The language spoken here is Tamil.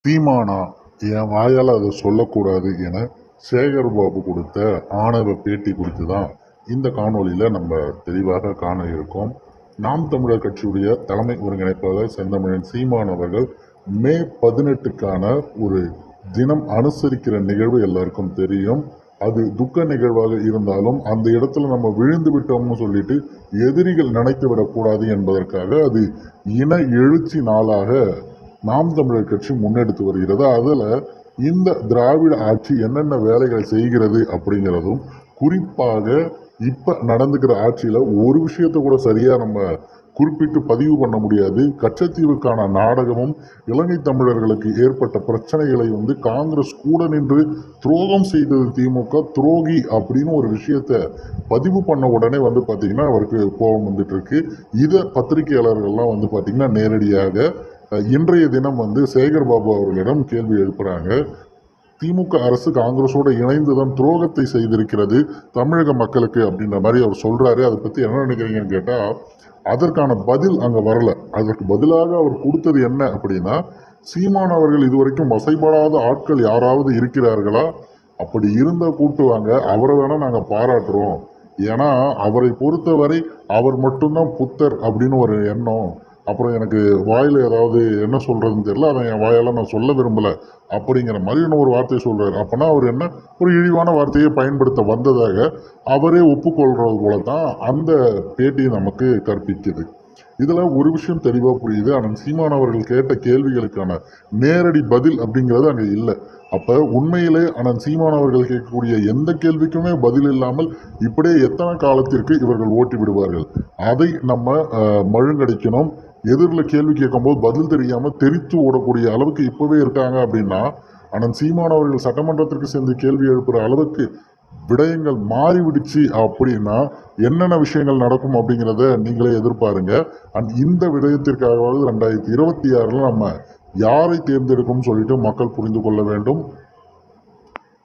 சீமானா என் வாயால் அதை சொல்லக்கூடாது என சேகர் பாபு கொடுத்த ஆணவ பேட்டி குறித்து தான் இந்த காணொளியில் நம்ம தெளிவாக காண இருக்கோம். நாம் தமிழர் கட்சியுடைய தலைமை ஒருங்கிணைப்பாளர் செந்தமிழன் சீமான் அவர்கள் மே 18க்கான ஒரு தினம் அனுசரிக்கிற நிகழ்வு எல்லாருக்கும் தெரியும். அது துக்க நிகழ்வாக இருந்தாலும் அந்த இடத்துல நம்ம விழுந்து விட்டோம்னு சொல்லிட்டு எதிரிகள் நினைத்து விடக்கூடாது என்பதற்காக அது இன எழுச்சி நாளாக நாம் தமிழர் கட்சி முன்னெடுத்து வருகிறது. அதில் இந்த திராவிட ஆட்சி என்னென்ன வேலைகள் செய்கிறது அப்படிங்கிறதும், குறிப்பாக இப்ப நடந்துக்கிற ஆட்சியில ஒரு விஷயத்தை கூட சரியா நம்ம குறிப்பிட்டு பதிவு பண்ண முடியாது. கச்சத்தீவுக்கான நாடகமும், இலங்கை தமிழர்களுக்கு ஏற்பட்ட பிரச்சனைகளை காங்கிரஸ் கூட நின்று துரோகம் செய்தது திமுக, துரோகி அப்படின்னு ஒரு விஷயத்த பதிவு பண்ண உடனே பாத்தீங்கன்னா அவருக்கு கோபம் வந்துட்டு இருக்கு. இதை பத்திரிகையாளர்கள்லாம் பாத்தீங்கன்னா நேரடியாக இன்றைய தினம் சேகர் பாபு அவர்களிடம் கேள்வி எழுப்புறாங்க. திமுக அரசு காங்கிரஸோட இணைந்துதான் துரோகத்தை செய்திருக்கிறது தமிழக மக்களுக்கு அப்படின்ற மாதிரி அவர் சொல்றாரு. அதை பத்தி என்ன நினைக்கிறீங்கன்னு கேட்டா, அதற்கான பதில் அங்க வரல. அதற்கு பதிலாக அவர் கொடுத்தது என்ன அப்படின்னா, சீமான் அவர்கள் இதுவரைக்கும் வசைப்படாத ஆட்கள் யாராவது இருக்கிறார்களா, அப்படி இருந்தா கூட்டுவாங்க, அவரை வேணா நாங்க பாராட்டுறோம், ஏன்னா அவரை பொறுத்தவரை அவர் மட்டும்தான் புத்தர் அப்படின்னு ஒரு எண்ணம். அப்புறம் எனக்கு வாயில ஏதாவது என்ன சொல்றதுன்னு தெரியல, அதை என் வாயால நான் சொல்ல விரும்பல அப்படிங்கிற மாதிரி ஒரு வார்த்தையை சொல்றாரு. அப்பனா அவர் என்ன ஒரு இழிவான வார்த்தையை பயன்படுத்த வந்ததாக அவரே ஒப்புக்கொள்றது போலதான் அந்த பேட்டி நமக்கு கற்பிக்குது. இதுல ஒரு விஷயம் தெளிவா புரியுது. ஆனால் சீமான் அவர்கள் கேட்ட கேள்விகளுக்கான நேரடி பதில் அப்படிங்கிறது அங்க இல்லை. அப்ப உண்மையிலே அண்ணன் சீமான் அவர்கள் கேட்கக்கூடிய எந்த கேள்விக்குமே பதில் இல்லாமல் இப்படியே எத்தனை காலத்திற்கு இவர்கள் ஓட்டி விடுவார்கள்? அதை நம்ம மழுங்கடிக்கணும். எதிரில் கேள்வி கேட்கும் போது பதில் தெரியாம தெரித்து ஓடக்கூடிய அளவுக்கு இப்பவே இருக்காங்க அப்படின்னா, அண்ணன் சீமான் அவர்கள் சட்டமன்றத்திற்கு சென்று கேள்வி எழுப்புற அளவுக்கு விடயங்கள் மாறிவிடுச்சு அப்படின்னா என்னென்ன விஷயங்கள் நடக்கும் அப்படிங்கிறத நீங்களே எதிர்பாருங்க. அண்ட் இந்த விடயத்திற்காகவாவது 2026 நம்ம யாரை தேர்ந்தெடுக்கும் சொல்லிட்டு மக்கள் புரிந்து கொள்ள வேண்டும்.